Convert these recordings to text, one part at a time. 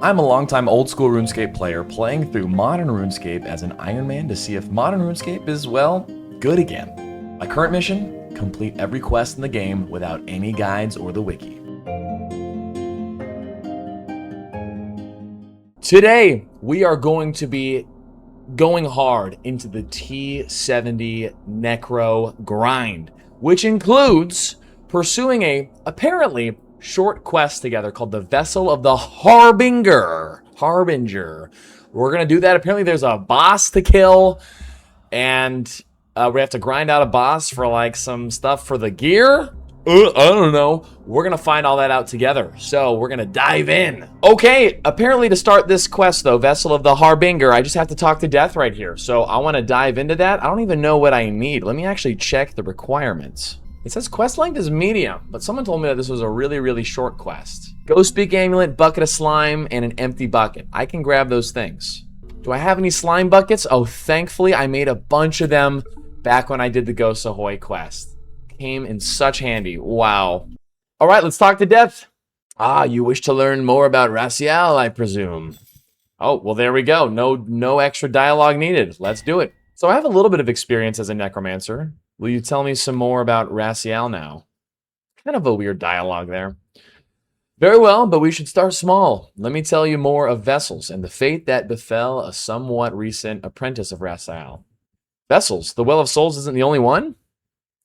I'm a longtime old school RuneScape player playing through modern RuneScape as an Iron Man to see if modern RuneScape is, well, good again. My current mission? Complete every quest in the game without any guides or the wiki. Today, we are going to be going hard into the T70 Necro grind, which includes pursuing a apparently short quest together called the Vessel of the Harbinger. We're gonna do that. Apparently there's a boss to kill, and we have to grind out a boss for like some stuff for the gear. I don't know. We're gonna find all that out together. So we're gonna dive in. Okay, apparently to start this quest though, Vessel of the Harbinger, I just have to talk to Death right here. So I wanna dive into that. I don't even know what I need. Let me actually check the requirements. It says quest length is medium, but someone told me that this was a really, really short quest. Ghost Speak Amulet, Bucket of Slime, and an empty bucket. I can grab those things. Do I have any slime buckets? Oh, thankfully I made a bunch of them back when I did the Ghost Ahoy quest. Came in such handy. Wow. All right, let's talk to Death. Ah, you wish to learn more about Rasial, I presume. Oh, well, there we go. No extra dialogue needed. Let's do it. So I have a little bit of experience as a necromancer. Will you tell me some more about Rasial now? Kind of a weird dialogue there. Very well, but we should start small. Let me tell you more of vessels and the fate that befell a somewhat recent apprentice of Rasial. Vessels. The Well of Souls isn't the only one?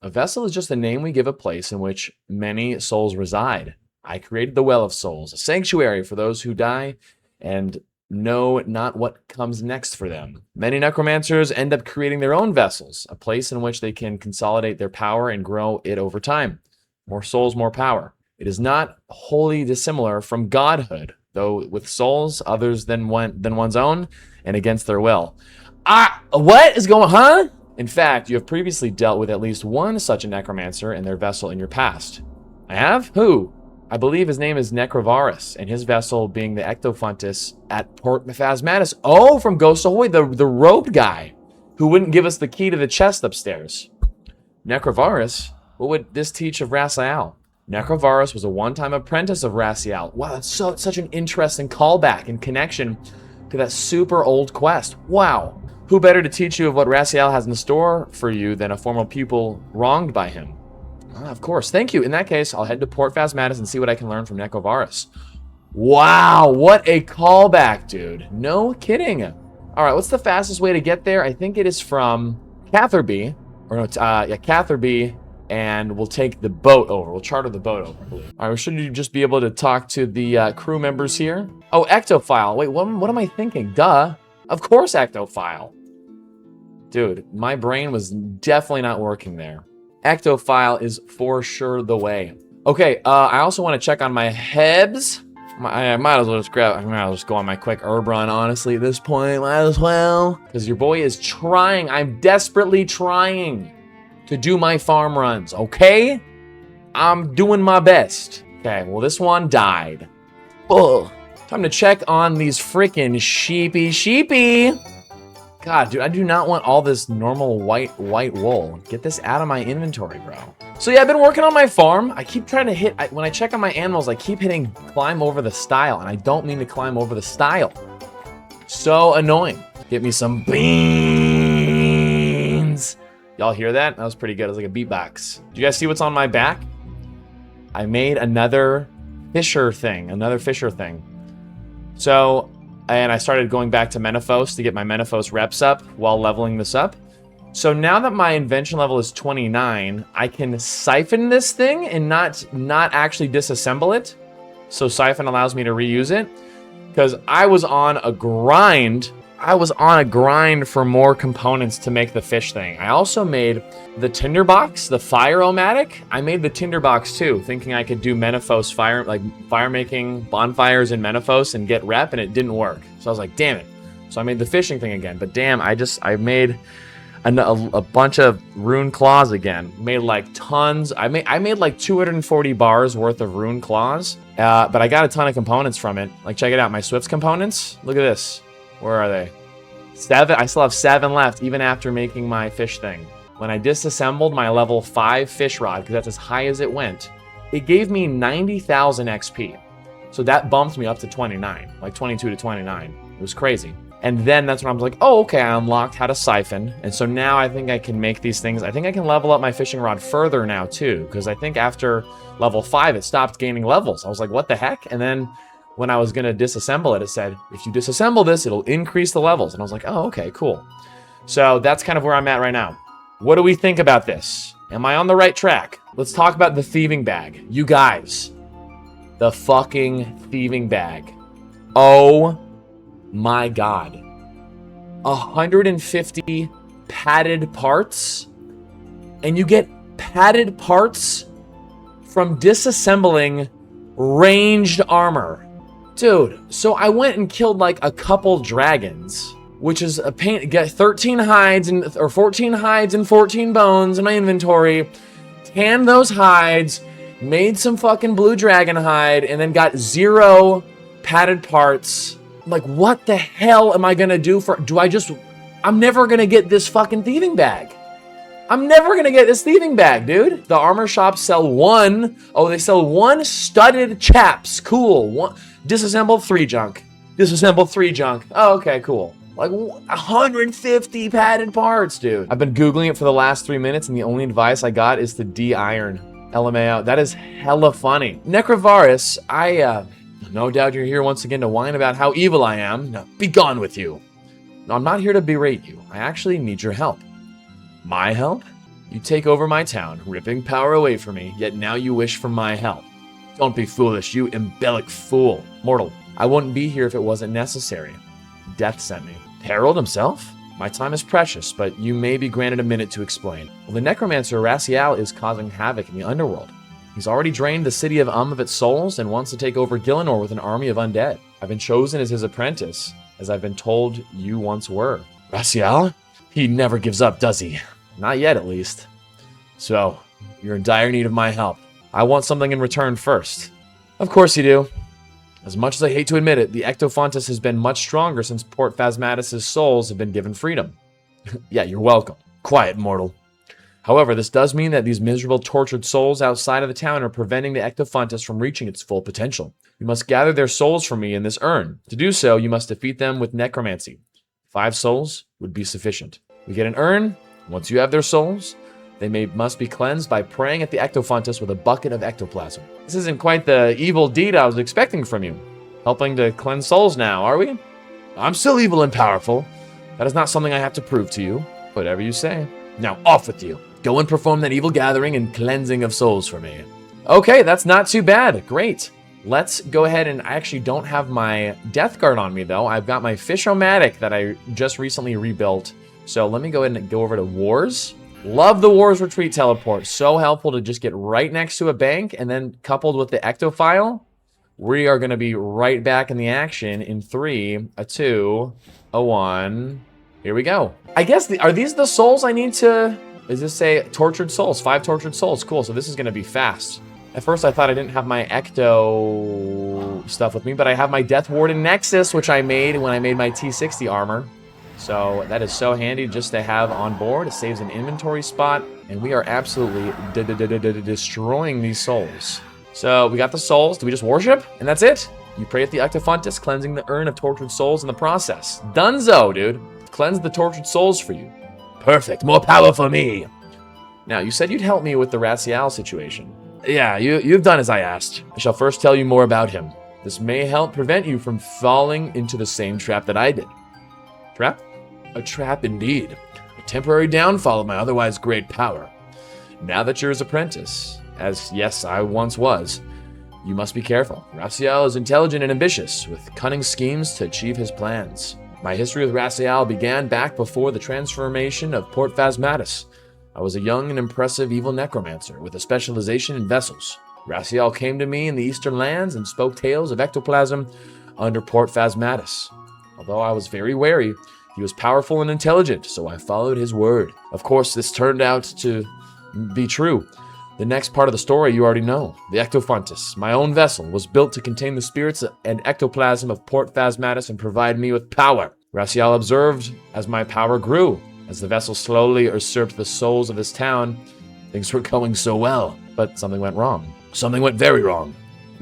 A vessel is just a name we give a place in which many souls reside. I created the Well of Souls, a sanctuary for those who die and know not what comes next for them. Many necromancers end up creating their own vessels, a place in which they can consolidate their power and grow it over time. More souls, more power. It is not wholly dissimilar from godhood, though with souls others than one's own and against their will. What is going on? In fact, you have previously dealt with at least one such a necromancer and their vessel in your past. I have? Who? I believe his name is Necrovarus, and his vessel being the Ectofuntus at Port Phasmatis. Oh, from Ghost Ahoy, the robed guy who wouldn't give us the key to the chest upstairs. Necrovarus? What would this teach of Rasial? Necrovarus was a one-time apprentice of Rasial. Wow, that's such an interesting callback and connection to that super old quest. Wow. Who better to teach you of what Rasial has in store for you than a former pupil wronged by him? Of course. Thank you. In that case, I'll head to Port Phasmatis and see what I can learn from Necrovarus. Wow, what a callback, dude. No kidding. All right, what's the fastest way to get there? I think it is from Catherby. Or no, Catherby, and we'll take the boat over. We'll charter the boat over, I believe. All right, should you just be able to talk to the crew members here? Oh, Ectophile. Wait, what am I thinking? Duh. Of course, Ectophile. Dude, my brain was definitely not working there. Ectophile is for sure the way. Okay, I also want to check on my hebs. I might as well just go on my quick herb run, honestly, at this point. Might as well. Because your boy is trying. I'm desperately trying to do my farm runs, okay? I'm doing my best. Okay, well, this one died. Ugh. Time to check on these freaking sheepy. God, dude, I do not want all this normal white wool. Get this out of my inventory, bro. So yeah, I've been working on my farm. I keep trying to hit, when I check on my animals, I keep hitting climb over the stile, and I don't mean to climb over the stile. So annoying. Get me some beans. Y'all hear that? That was pretty good. It was like a beatbox. Do you guys see what's on my back? I made another fisher thing. So, and I started going back to Menaphos to get my Menaphos reps up while leveling this up. So now that my invention level is 29, I can siphon this thing and not actually disassemble it. So siphon allows me to reuse it. Because I was on a grind for more components to make the fish thing. I also made the tinderbox, the fire-o-matic. I made the tinderbox too, thinking I could do Menaphos fire making bonfires in Menaphos and get rep, and it didn't work. So I was like, damn it. So I made the fishing thing again. But damn, I made a bunch of rune claws again. Made like tons. I made like 240 bars worth of rune claws. But I got a ton of components from it. Like, check it out, my Swift's components. Look at this. Where are they? 7. I still have 7 left, even after making my fish thing. When I disassembled my level 5 fish rod, because that's as high as it went, it gave me 90,000 XP. So that bumped me up to 29, like 22 to 29. It was crazy. And then that's when I was like, oh, okay, I unlocked how to siphon. And so now I think I can make these things. I think I can level up my fishing rod further now too, because I think after level 5, it stopped gaining levels. I was like, what the heck? And then when I was going to disassemble it, it said, if you disassemble this, it'll increase the levels. And I was like, oh, okay, cool. So that's kind of where I'm at right now. What do we think about this? Am I on the right track? Let's talk about the thieving bag. You guys, the fucking thieving bag. Oh my God. 150 padded parts, and you get padded parts from disassembling ranged armor. Dude, so I went and killed like a couple dragons, which is a pain. Get 13 hides or 14 hides and 14 bones in my inventory, tanned those hides, made some fucking blue dragon hide, and then got 0 padded parts. Like, what the hell am I gonna do I'm never gonna get this fucking thieving bag. I'm never gonna get this thieving bag, dude. The armor shops sell they sell 1 studded chaps. Cool. 1 disassembled 3 junk. Disassembled 3 junk. Oh, okay, cool. Like 150 padded parts, dude. I've been Googling it for the last 3 minutes, and the only advice I got is to de-iron. LMAO. That is hella funny. Necrovarus, no doubt you're here once again to whine about how evil I am. Now, be gone with you. No, I'm not here to berate you. I actually need your help. My help? You take over my town, ripping power away from me, yet now you wish for my help. Don't be foolish, you embellic fool. Mortal, I wouldn't be here if it wasn't necessary. Death sent me. Herald himself? My time is precious, but you may be granted a minute to explain. Well, the Necromancer Rasial is causing havoc in the underworld. He's already drained the city of its souls and wants to take over Gillinor with an army of undead. I've been chosen as his apprentice, as I've been told you once were. Rasial? He never gives up, does he? Not yet, at least. So, you're in dire need of my help. I want something in return first. Of course you do. As much as I hate to admit it, the Ectofontus has been much stronger since Port Phasmatis' souls have been given freedom. Yeah, you're welcome. Quiet, mortal. However, this does mean that these miserable, tortured souls outside of the town are preventing the Ectofontus from reaching its full potential. You must gather their souls for me in this urn. To do so, you must defeat them with Necromancy. 5 souls would be sufficient. We get an urn. Once you have their souls, they must be cleansed by praying at the Ectofontus with a bucket of ectoplasm. This isn't quite the evil deed I was expecting from you. Helping to cleanse souls now, are we? I'm still evil and powerful. That is not something I have to prove to you. Whatever you say. Now off with you. Go and perform that evil gathering and cleansing of souls for me. Okay, that's not too bad. Great. Let's go ahead, and I actually don't have my Death Guard on me, though. I've got my Fish-O-Matic that I just recently rebuilt. So let me go ahead and go over to Wars. Love the Wars Retreat Teleport. So helpful to just get right next to a bank, and then coupled with the Ectophile, we are going to be right back in the action in 3, a 2, a 1. Here we go. I guess, are these the souls I need to... Does this say tortured souls? 5 tortured souls. Cool, so this is going to be fast. At first I thought I didn't have my Ecto stuff with me, but I have my Death Warden Nexus, which I made when I made my T60 armor. So that is so handy just to have on board. It saves an inventory spot, and we are absolutely destroying these souls. So we got the souls. Do we just worship? And that's it. You pray at the Ectofontus, cleansing the urn of tortured souls in the process. Dunzo, dude. Cleanse the tortured souls for you. Perfect. More power for me. Now, you said you'd help me with the Rasial situation. Yeah, you've done as I asked. I shall first tell you more about him. This may help prevent you from falling into the same trap that I did. Trap? A trap indeed. A temporary downfall of my otherwise great power. Now that you're his apprentice, as yes, I once was, you must be careful. Rasial is intelligent and ambitious, with cunning schemes to achieve his plans. My history with Rasial began back before the transformation of Port Phasmatis. I was a young and impressive evil necromancer with a specialization in vessels. Rasial came to me in the eastern lands and spoke tales of ectoplasm under Port Phasmatis. Although I was very wary, he was powerful and intelligent, so I followed his word. Of course, this turned out to be true. The next part of the story you already know. The Ectofontus, my own vessel, was built to contain the spirits and ectoplasm of Port Phasmatis and provide me with power. Rasial observed as my power grew. As the vessel slowly usurped the souls of this town, things were going so well. But something went wrong. Something went very wrong.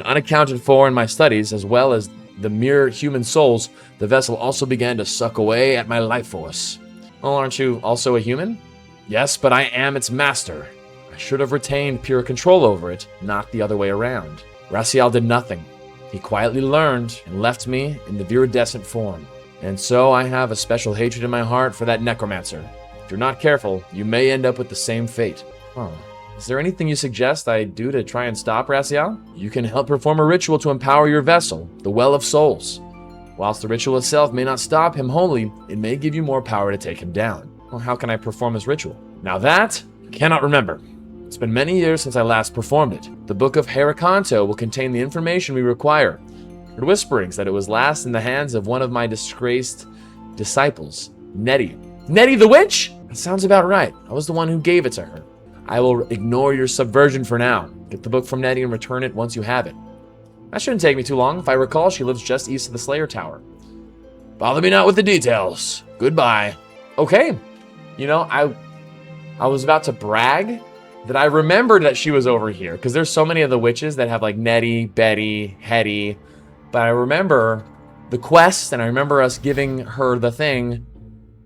Unaccounted for in my studies, as well as the mere human souls, the vessel also began to suck away at my life force. Well, aren't you also a human? Yes, but I am its master. I should have retained pure control over it, not the other way around. Rasial did nothing. He quietly learned and left me in the viridescent form. And so I have a special hatred in my heart for that necromancer. If you're not careful, you may end up with the same fate. Huh. Is there anything you suggest I do to try and stop Rasial? You can help perform a ritual to empower your vessel, the Well of Souls. Whilst the ritual itself may not stop him wholly, it may give you more power to take him down. Well, how can I perform this ritual? Now that, I cannot remember. It's been many years since I last performed it. The Book of Herakanto will contain the information we require. Heard whisperings that it was last in the hands of one of my disgraced disciples, Netty. Netty the witch? That sounds about right. I was the one who gave it to her. I will ignore your subversion for now. Get the book from Netty and return it once you have it. That shouldn't take me too long. If I recall, she lives just east of the Slayer Tower. Bother me not with the details. Goodbye. Okay. You know, I was about to brag that I remembered that she was over here, because there's so many of the witches that have like Netty, Betty, Hetty, but I remember the quest, and I remember us giving her the thing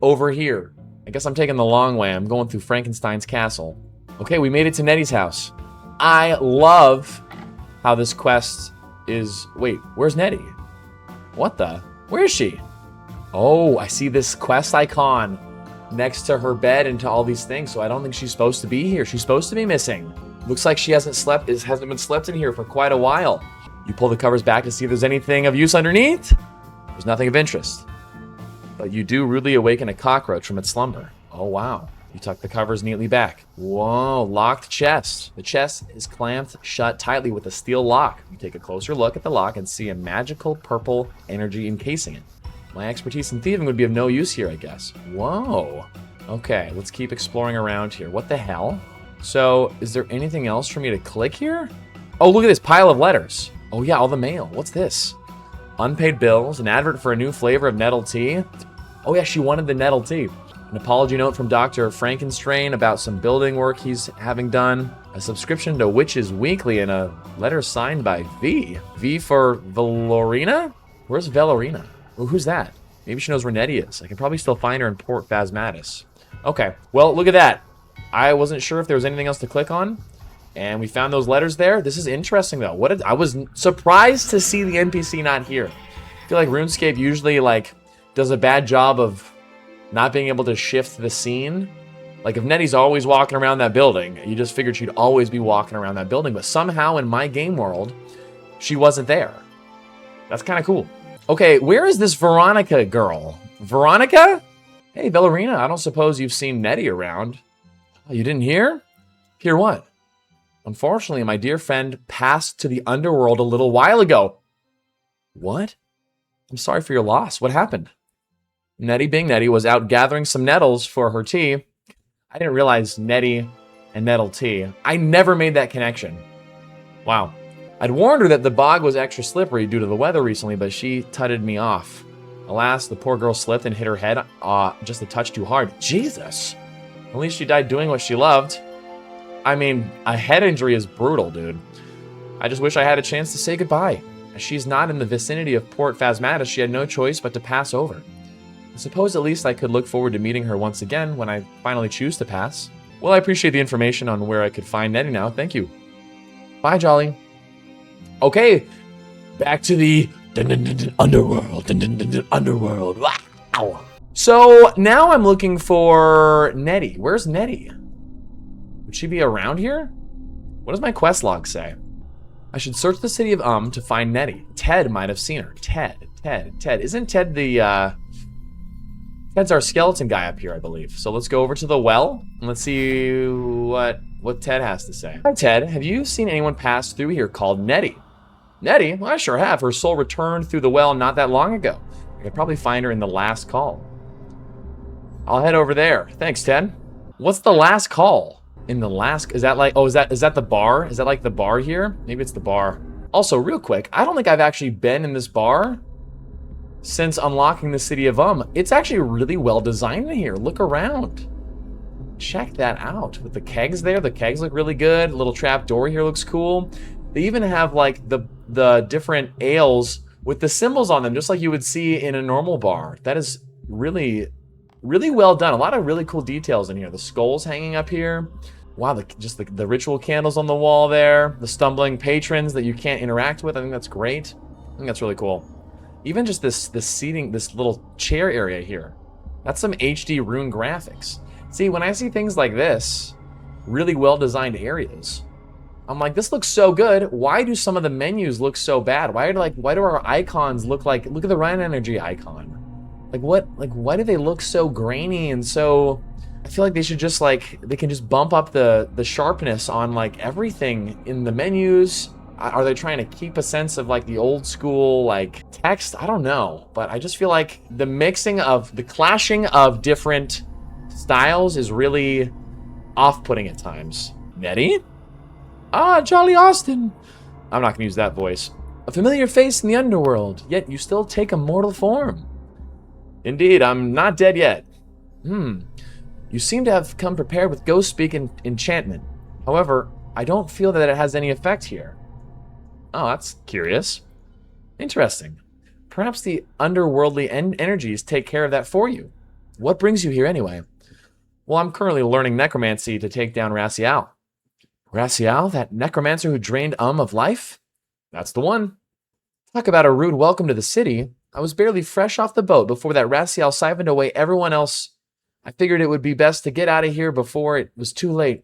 over here. I guess I'm taking the long way. I'm going through Frankenstein's castle. Okay, we made it to Netty's house. I love how this quest is... Wait, where's Netty? What the? Where is she? Oh, I see this quest icon next to her bed and to all these things, so I don't think she's supposed to be here. She's supposed to be missing. Looks like she hasn't been slept in here for quite a while. You pull the covers back to see if there's anything of use underneath. There's nothing of interest. But you do rudely awaken a cockroach from its slumber. Oh, wow. You tuck the covers neatly back. Whoa, locked chest. The chest is clamped shut tightly with a steel lock. You take a closer look at the lock and see a magical purple energy encasing it. My expertise in thieving would be of no use here, I guess. Whoa. Okay, let's keep exploring around here. What the hell? So, is there anything else for me to click here? Oh, look at this pile of letters. Oh yeah, all the mail. What's this? Unpaid bills, an advert for a new flavor of nettle tea. Oh yeah, she wanted the nettle tea. An apology note from Dr. Frankenstrain about some building work he's having done. A subscription to Witches Weekly and a letter signed by V. V for Valorina? Where's Valorina? Well, who's that? Maybe she knows where Netty is. I can probably still find her in Port Phasmatis. Okay, well, look at that. I wasn't sure if there was anything else to click on, and we found those letters there. This is interesting, though. I was surprised to see the NPC not here. I feel like RuneScape usually, like, does a bad job of not being able to shift the scene. Like, if Netty's always walking around that building, you just figured she'd always be walking around that building, but somehow in my game world, she wasn't there. That's kind of cool. Okay, where is this Veronica girl? Veronica? Hey, Ballerina, I don't suppose you've seen Netty around. Oh, you didn't hear? Hear what? Unfortunately, my dear friend passed to the underworld a little while ago. What? I'm sorry for your loss. What happened? Netty, being Netty, was out gathering some nettles for her tea. I didn't realize Netty and nettle tea. I never made that connection. Wow. I'd warned her that the bog was extra slippery due to the weather recently, but she tutted me off. Alas, the poor girl slipped and hit her head just a touch too hard. Jesus! At least she died doing what she loved. I mean, a head injury is brutal, dude. I just wish I had a chance to say goodbye. As she's not in the vicinity of Port Phasmatis, she had no choice but to pass over. I suppose at least I could look forward to meeting her once again when I finally choose to pass. Well, I appreciate the information on where I could find Netty now. Thank you. Bye, Jolly. Okay, back to the underworld. Underworld. Wow. So now I'm looking for Netty. Where's Netty? Would she be around here? What does my quest log say? I should search the city of to find Netty. Ted might have seen her. Ted. Isn't Ted the, Ted's our skeleton guy up here, I believe. So let's go over to the well, and let's see what Ted has to say. Hi, Ted. Have you seen anyone pass through here called Netty? Netty? Well, I sure have. Her soul returned through the well not that long ago. I could probably find her in the last call. I'll head over there. Thanks, Ted. What's the last call? In the last... Is that like... Oh, is that the bar? Is that like the bar here? Maybe it's the bar. Also, real quick, I don't think I've actually been in this bar since unlocking the city of It's actually really well designed in here. Look around. Check that out. With the kegs there, the kegs look really good. Little trap door here looks cool. They even have like the different ales with the symbols on them, just like you would see in a normal bar. That is really, really well done. A lot of really cool details in here. The skulls hanging up here. Wow, just the ritual candles on the wall there. The stumbling patrons that you can't interact with. I think that's great. I think that's really cool. Even just this seating, this little chair area here. That's some HD rune graphics. See, when I see things like this, really well-designed areas, I'm like, this looks so good. Why do some of the menus look so bad? Why do our icons look like, look at the Ryan Energy icon. Why do they look so grainy and so, I feel like they should just they can just bump up the sharpness on like everything in the menus. Are they trying to keep a sense of like the old school like text? I don't know, but I just feel like the clashing of different styles is really off-putting at times. Netty? Ah, Jolly Austin. I'm not gonna use that voice. A familiar face in the underworld, yet you still take a mortal form. Indeed, I'm not dead yet. You seem to have come prepared with ghost speak and enchantment. However, I don't feel that it has any effect here. Oh, that's curious. Interesting. Perhaps the underworldly energies take care of that for you. What brings you here anyway? Well, I'm currently learning necromancy to take down Rasial. Rasial, that necromancer who drained of life? That's the one. Talk about a rude welcome to the city. I was barely fresh off the boat before that Rasial siphoned away everyone else. I figured it would be best to get out of here before it was too late.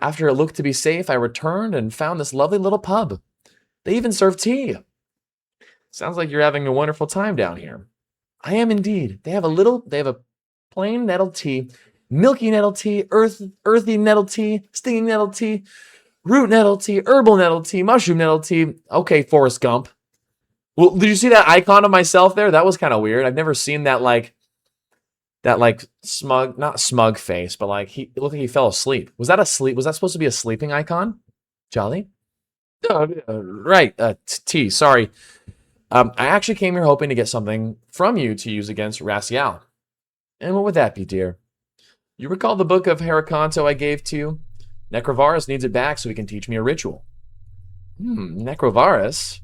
After it looked to be safe, I returned and found this lovely little pub. They even serve tea. Sounds like you're having a wonderful time down here. I am indeed. They have a plain nettle tea, milky nettle tea, earthy nettle tea, stinging nettle tea, root nettle tea, herbal nettle tea, mushroom nettle tea. Okay, Forrest Gump. Well, did you see that icon of myself there? That was kind of weird. I've never seen that smug, not smug face, but like it looked like he fell asleep. Was that supposed to be a sleeping icon? Jolly? Right, T, sorry. I actually came here hoping to get something from you to use against Rasial. And what would that be, dear? You recall the book of Herakanto I gave to you? Necrovarus needs it back so he can teach me a ritual. Necrovarus?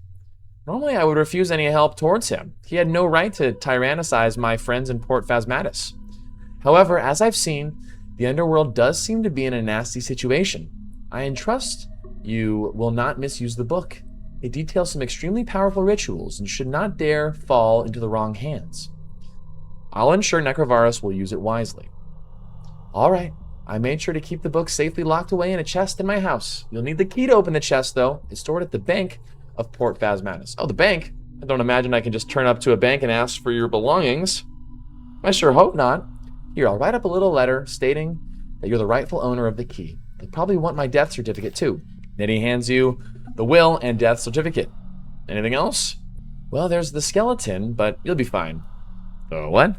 Normally I would refuse any help towards him. He had no right to tyrannicize my friends in Port Phasmatis. However, as I've seen, the underworld does seem to be in a nasty situation. I entrust you will not misuse the book. It details some extremely powerful rituals and should not dare fall into the wrong hands. I'll ensure Necrovarus will use it wisely. All right, I made sure to keep the book safely locked away in a chest in my house. You'll need the key to open the chest, though. It's stored at the bank of Port Phasmatis. Oh, the bank? I don't imagine I can just turn up to a bank and ask for your belongings. I sure hope not. Here, I'll write up a little letter stating that you're the rightful owner of the key. You'll probably want my death certificate, too. Netty hands you the will and death certificate. Anything else? Well, there's the skeleton, but you'll be fine. The what?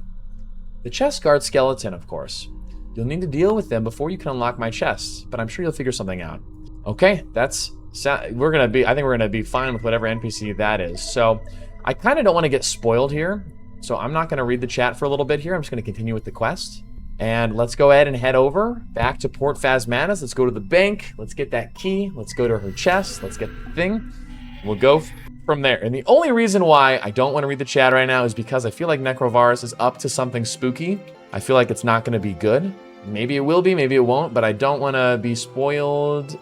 The chest guard skeleton, of course. You'll need to deal with them before you can unlock my chest, but I'm sure you'll figure something out. Okay, I think we're gonna be fine with whatever NPC that is. So I kind of don't want to get spoiled here, so I'm not gonna read the chat for a little bit here. I'm just gonna continue with the quest. And let's go ahead and head over back to Port Phasmatis. Let's go to the bank. Let's get that key. Let's go to her chest. Let's get the thing. We'll go from there. And the only reason why I don't want to read the chat right now is because I feel like Necrovarus is up to something spooky. I feel like it's not going to be good. Maybe it will be, maybe it won't, but I don't want to be spoiled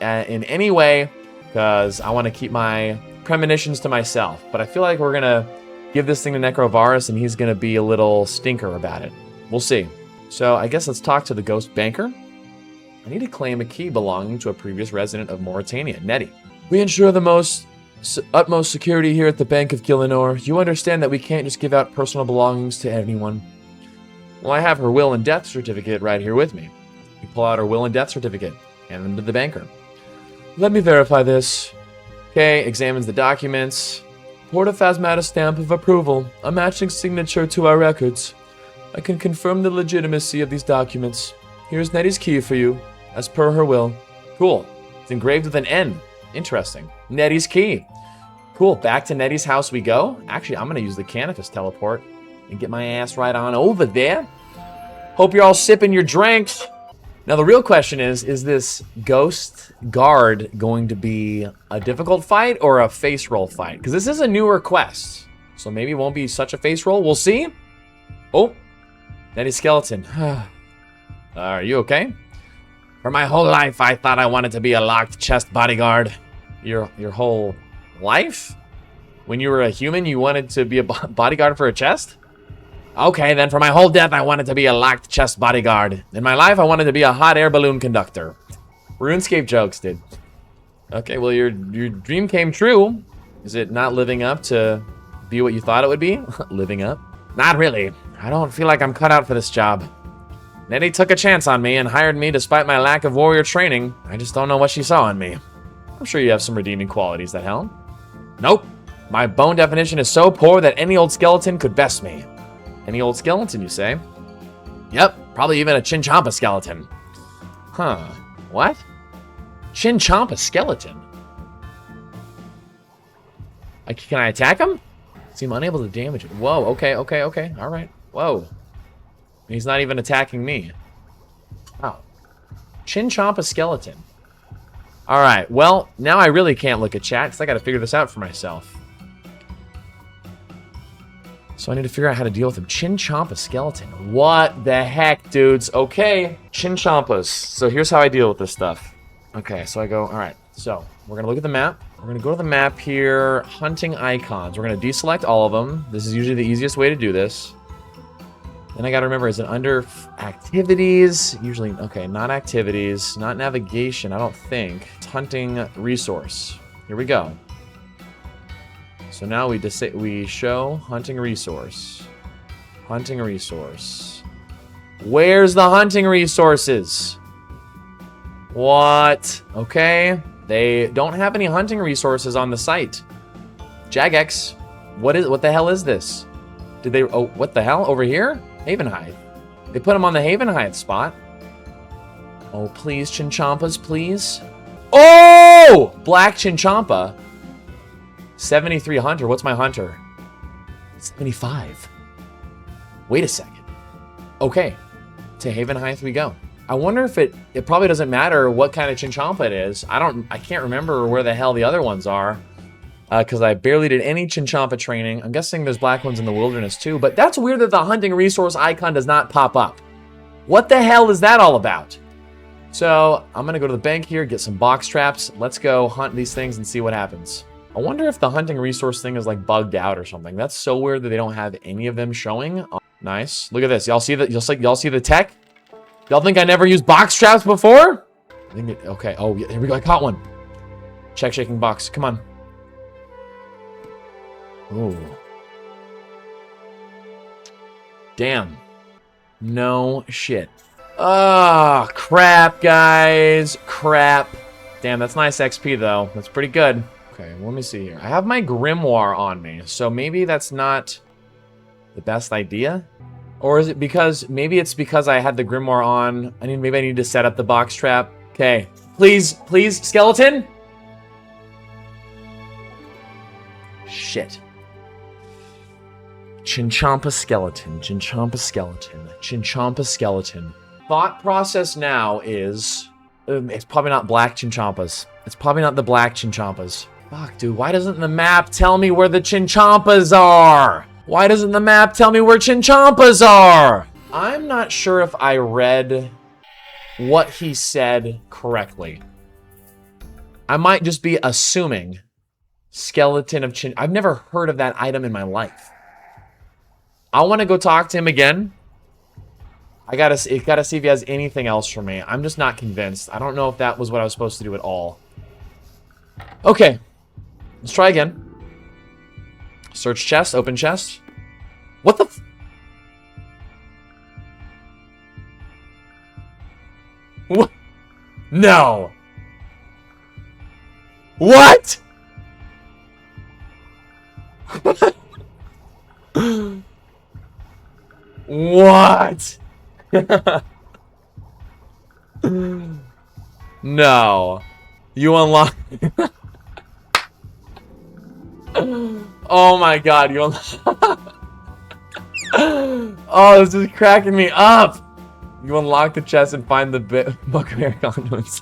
in any way because I want to keep my premonitions to myself. But I feel like we're going to give this thing to Necrovarus and he's going to be a little stinker about it. We'll see. So I guess let's talk to the ghost banker. I need to claim a key belonging to a previous resident of Mauritania, Netty. We ensure the utmost security here at the Bank of Gillinor. You understand that we can't just give out personal belongings to anyone. Well, I have her will and death certificate right here with me. You pull out her will and death certificate, hand them to the banker. Let me verify this. Okay, examines the documents. Port of Phasmatis stamp of approval, a matching signature to our records. I can confirm the legitimacy of these documents. Here's Netty's key for you, as per her will. Cool. It's engraved with an N. Interesting. Netty's key. Cool. Back to Netty's house we go. Actually, I'm going to use the Canopus teleport and get my ass right on over there. Hope you're all sipping your drinks. Now the real question is this ghost guard going to be a difficult fight or a face roll fight? Because this is a newer quest, so maybe it won't be such a face roll. We'll see. Oh, Netty skeleton. Are you okay? For my whole life, I thought I wanted to be a locked chest bodyguard. Your whole life? When you were a human, you wanted to be a bodyguard for a chest? Okay, then for my whole death, I wanted to be a locked chest bodyguard. In my life, I wanted to be a hot air balloon conductor. RuneScape jokes, dude. Okay, well, your dream came true. Is it not living up to be what you thought it would be? Living up? Not really. I don't feel like I'm cut out for this job. Netty took a chance on me and hired me despite my lack of warrior training. I just don't know what she saw in me. I'm sure you have some redeeming qualities, that hell. Nope. My bone definition is so poor that any old skeleton could best me. Any old skeleton, you say? Yep, probably even a Chinchompa skeleton. Huh. What? Chinchompa skeleton? Can I attack him? Seem unable to damage it. Whoa, okay. Alright. Whoa. He's not even attacking me. Wow. Chinchompa skeleton. Alright, well, now I really can't look at chat because I gotta figure this out for myself. So I need to figure out how to deal with him. Chinchompa skeleton. What the heck, dudes? Okay. Chinchompas. So here's how I deal with this stuff. Okay, so I go, alright. So, we're gonna look at the map. We're gonna go to the map here. Hunting icons. We're gonna deselect all of them. This is usually the easiest way to do this. Then I gotta remember, is it under activities? Usually, okay, not activities. Not navigation, I don't think. It's hunting resource. Here we go. So now we show hunting resource. Hunting resource. Where's the hunting resources? What? Okay. They don't have any hunting resources on the site. Jagex. What the hell is this? Did they what the hell? Over here? Havenhide. They put them on the Havenhide spot. Oh, please, Chinchompas, please. Oh! Black Chinchompa. 73 hunter. What's my hunter? 75. Wait a second. Okay. To Havenhide we go. I wonder if it probably doesn't matter what kind of Chinchompa it is. I can't remember where the hell the other ones are. Because I barely did any Chinchompa training. I'm guessing there's black ones in the wilderness too. But that's weird that the hunting resource icon does not pop up. What the hell is that all about? So I'm going to go to the bank here, get some box traps. Let's go hunt these things and see what happens. I wonder if the hunting resource thing is like bugged out or something. That's so weird that they don't have any of them showing. Nice. Look at this. Y'all see that? Y'all see the tech? Y'all think I never used box traps before? I think it, okay. Oh, yeah, here we go. I caught one. Check shaking box. Come on. Ooh. Damn. No shit. Ah, crap, guys. Crap. Damn, that's nice XP, though. That's pretty good. Okay, let me see here. I have my grimoire on me, so maybe that's not the best idea? Or is it because, maybe it's because I had the grimoire on. Maybe I need to set up the box trap. Okay. Please, skeleton? Shit. Chinchompa skeleton, Chinchompa skeleton, Chinchompa skeleton. Thought process now is, it's probably not black Chinchompas. It's probably not the black Chinchompas. Fuck, dude, why doesn't the map tell me where the Chinchompas are? Why doesn't the map tell me where Chinchompas are? I'm not sure if I read what he said correctly. I might just be assuming skeleton of Chin. I've never heard of that item in my life. I want to go talk to him again. I gotta see if he has anything else for me. I'm just not convinced. I don't know if that was what I was supposed to do at all. Okay. Let's try again. Search chest, open chest. What the f- What? No. What? What? No. You unlock. Oh my god, you unlock. Oh, this is cracking me up. You unlock the chest and find the book of air conduits.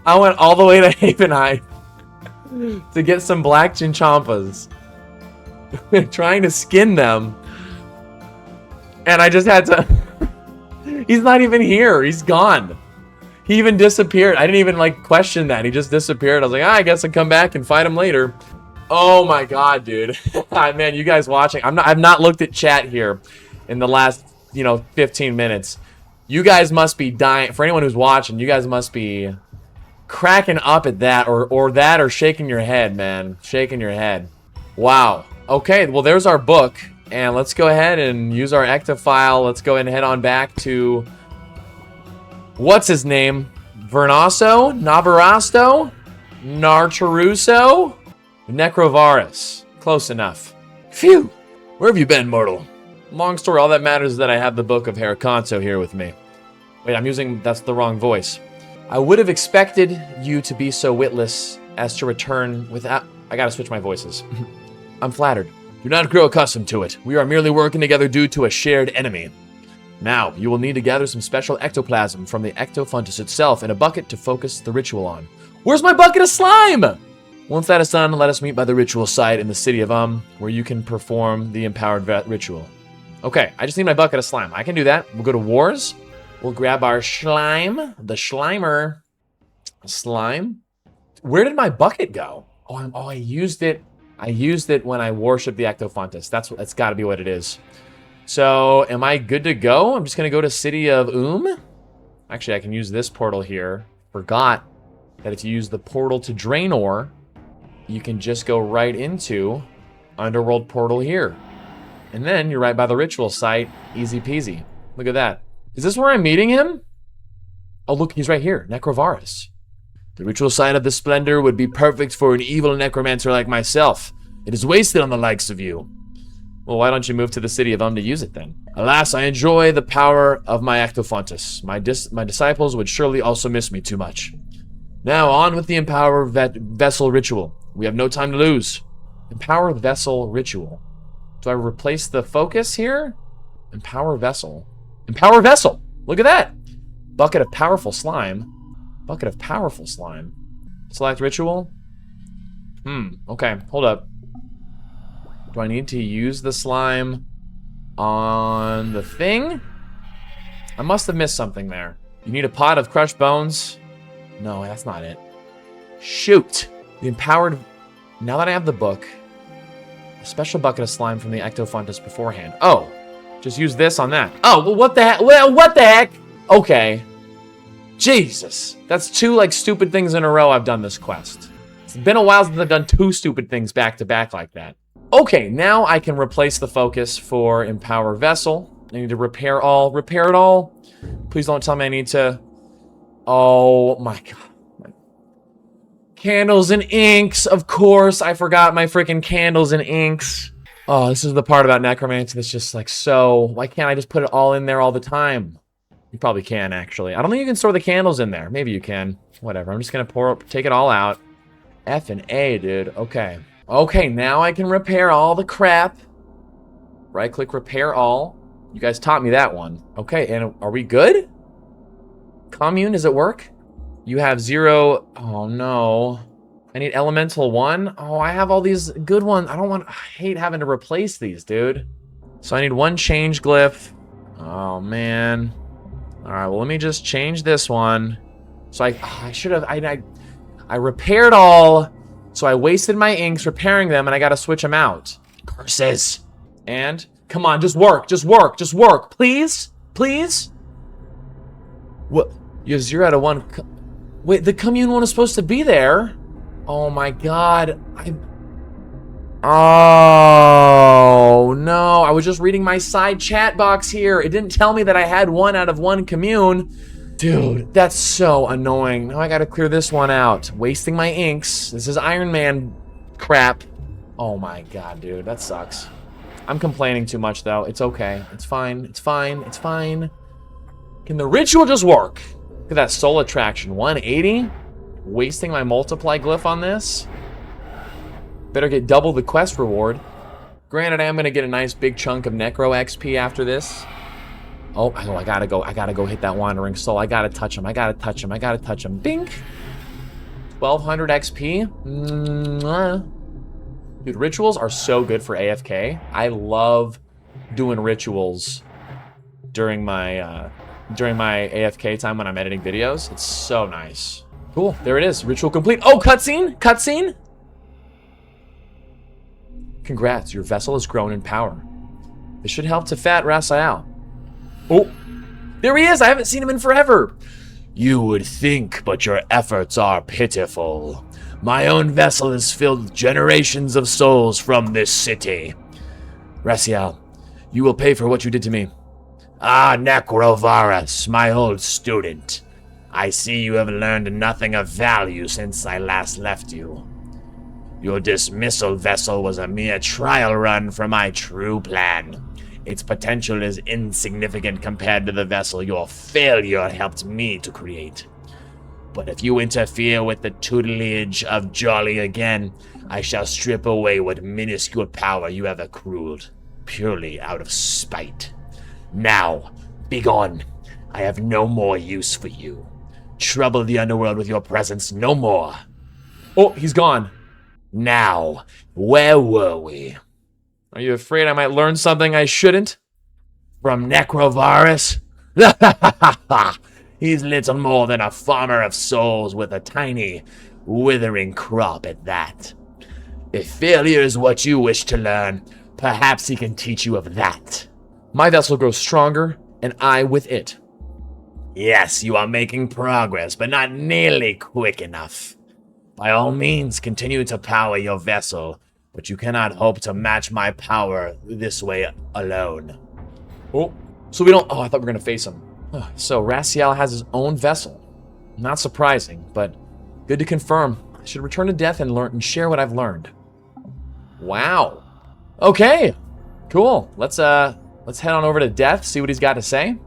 I went all the way to Havenhide to get some black chinchampas. Trying to skin them. And I just had to... He's not even here. He's gone. He even disappeared. I didn't even like question that. He just disappeared. I was like, I guess I'll come back and fight him later. Oh my god, dude. Man, you guys watching. I've not looked at chat here in the last, 15 minutes. You guys must be dying. For anyone who's watching, you guys must be cracking up at that or shaking your head, man. Shaking your head. Wow. Okay, well there's our book. And let's go ahead and use our ectofile. Let's go ahead and head on back to... What's his name? Vernasso? Navarasto? Nartaruso? Necrovarus. Close enough. Phew! Where have you been, mortal? Long story, all that matters is that I have the book of Heraconto here with me. Wait, that's the wrong voice. I would have expected you to be so witless as to return without... I gotta switch my voices. I'm flattered. Do not grow accustomed to it. We are merely working together due to a shared enemy. Now, you will need to gather some special ectoplasm from the ectofuntus itself in a bucket to focus the ritual on. Where's my bucket of slime? Once that is done, let us meet by the ritual site in the city of where you can perform the empowered ritual. Okay, I just need my bucket of slime. I can do that. We'll go to wars. We'll grab our slime. The Schleimer. Slime. Where did my bucket go? I used it. I used it when I worshipped the ectofuntus. That's got to be what it is. So, am I good to go? I'm just going to go to City of Actually, I can use this portal here. Forgot that if you use the portal to Draenor, you can just go right into Underworld portal here. And then you're right by the ritual site. Easy peasy. Look at that. Is this where I'm meeting him? Oh, look, he's right here. Necrovarus. The ritual site of the splendor would be perfect for an evil necromancer like myself. It is wasted on the likes of you. Well, why don't you move to the city of to use it then? Alas, I enjoy the power of my ectofuntus. My disciples would surely also miss me too much. Now, on with the Empower Vessel ritual. We have no time to lose. Empower Vessel ritual. Do I replace the focus here? Empower Vessel. Empower Vessel! Look at that! Bucket of powerful slime. Bucket of powerful slime. Select ritual. Okay, hold up. Do I need to use the slime on the thing? I must have missed something there. You need a pot of crushed bones. No, that's not it. Shoot! The empowered... Now that I have the book, a special bucket of slime from the ectofuntus beforehand. Oh, just use this on that. Oh, well, what the heck? Well, what the heck? Okay. Jesus. That's two, stupid things in a row I've done this quest. It's been a while since I've done two stupid things back to back like that. Okay, now I can replace the focus for Empower Vessel. I need to repair all. Repair it all. Please don't tell me I need to... Oh, my God. Candles and inks, of course. I forgot my freaking candles and inks. Oh, this is the part about Necromancy that's just so... Why can't I just put it all in there all the time? You probably can, actually. I don't think you can store the candles in there. Maybe you can. Whatever. I'm just going to take it all out. F and A, dude. Okay. Okay, now I can repair all the crap. Right-click, repair all. You guys taught me that one. Okay, and are we good? Commune, does it work? You have 0... Oh, no. I need Elemental 1. Oh, I have all these good ones. I hate having to replace these, dude. So I need 1 change glyph. Oh, man. All right, well, let me just change this one. So I should have... I repaired all, so I wasted my inks repairing them, and I got to switch them out. Curses. And... Come on, just work. Just work. Just work. Please? Please? What? You have 0 out of 1... Wait, the commune one is supposed to be there. Oh my god. Oh no. I was just reading my side chat box here. It didn't tell me that I had 1 out of 1 commune. Dude, that's so annoying. Now I gotta clear this one out. Wasting my inks. This is Iron Man crap. Oh my god, dude. That sucks. I'm complaining too much though. It's okay. It's fine. It's fine. It's fine. Can the ritual just work? Look at that soul attraction, 180? Wasting my multiply glyph on this? Better get double the quest reward. Granted, I am going to get a nice big chunk of Necro XP after this. Oh, I gotta go hit that wandering soul. I gotta touch him. I gotta touch him. I gotta touch him. Bink. 1200 XP. Dude, rituals are so good for AFK. I love doing rituals during my AFK time when I'm editing videos. It's so nice. Cool. There it is. Ritual complete. Oh, cutscene. Cutscene. Congrats. Your vessel has grown in power. This should help to fat Rasial. Oh, there he is. I haven't seen him in forever. You would think, but your efforts are pitiful. My own vessel is filled with generations of souls from this city. Rasial, you will pay for what you did to me. Ah, Necrovarus, my old student. I see you have learned nothing of value since I last left you. Your dismissal vessel was a mere trial run for my true plan. Its potential is insignificant compared to the vessel your failure helped me to create. But if you interfere with the tutelage of Jolly again, I shall strip away what minuscule power you have accrued, purely out of spite. Now, begone. I have no more use for you. Trouble the underworld with your presence no more. Oh, he's gone. Now, where were we? Are you afraid I might learn something I shouldn't? From Necrovarus? He's little more than a farmer of souls with a tiny, withering crop at that. If failure is what you wish to learn, perhaps he can teach you of that. My vessel grows stronger, and I with it. Yes, you are making progress, but not nearly quick enough. By all means, continue to power your vessel, but you cannot hope to match my power this way alone. Oh, so we don't... Oh, I thought we were going to face him. So, Rasial has his own vessel. Not surprising, but good to confirm. I should return to death and learn and share what I've learned. Wow. Okay. Cool. Let's head on over to death, see what he's got to say.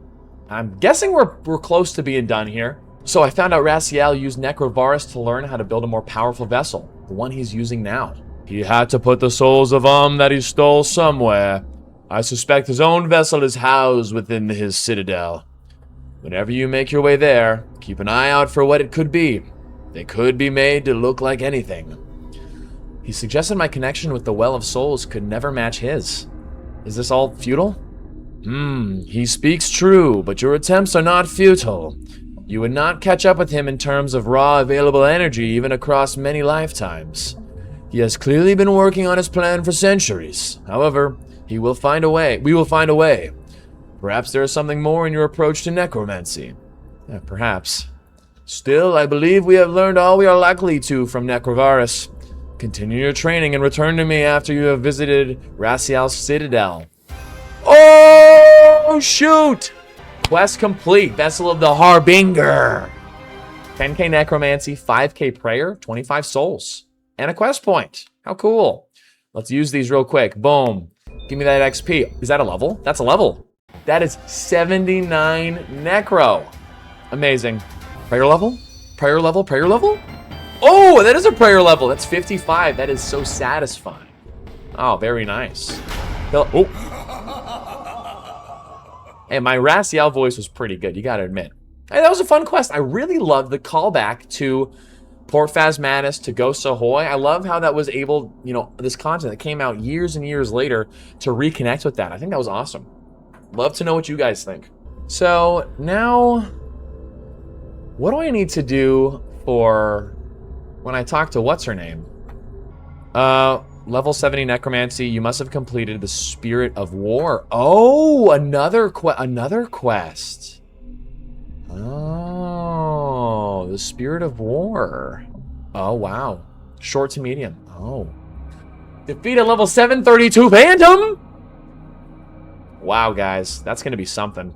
I'm guessing we're close to being done here. So I found out Rasial used Necrovarus to learn how to build a more powerful vessel, the one he's using now. He had to put the souls of that he stole somewhere. I suspect his own vessel is housed within his citadel. Whenever you make your way there, keep an eye out for what it could be. They could be made to look like anything. He suggested my connection with the Well of Souls could never match his. Is this all futile? He speaks true, but your attempts are not futile. You would not catch up with him in terms of raw available energy even across many lifetimes. He has clearly been working on his plan for centuries. However, he will find a way. We will find a way. Perhaps there is something more in your approach to necromancy. Perhaps. Still, I believe we have learned all we are likely to from Necrovarus. Continue your training and return to me after you have visited Rasial's citadel. Oh, shoot! Quest complete. Vessel of the Harbinger. 10k necromancy, 5k prayer, 25 souls. And a quest point. How cool. Let's use these real quick. Boom. Give me that XP. Is that a level? That's a level. That is 79 necro. Amazing. Prayer level? Prayer level? Prayer level? Oh, that is a prayer level. That's 55. That is so satisfying. Oh, very nice. Oh. Hey, my Rasial voice was pretty good, you gotta admit. Hey, that was a fun quest. I really loved the callback to Port Phasmatis, to Ghost Ahoy. I love how that was able, you know, this content that came out years and years later to reconnect with that. I think that was awesome. Love to know what you guys think. So, now, what do I need to do for when I talk to what's-her-name? Level 70 Necromancy, you must have completed the Spirit of War. Oh, another quest. Oh, the Spirit of War. Oh, wow. Short to medium. Oh. Defeat a level 732 Phantom? Wow, guys. That's going to be something.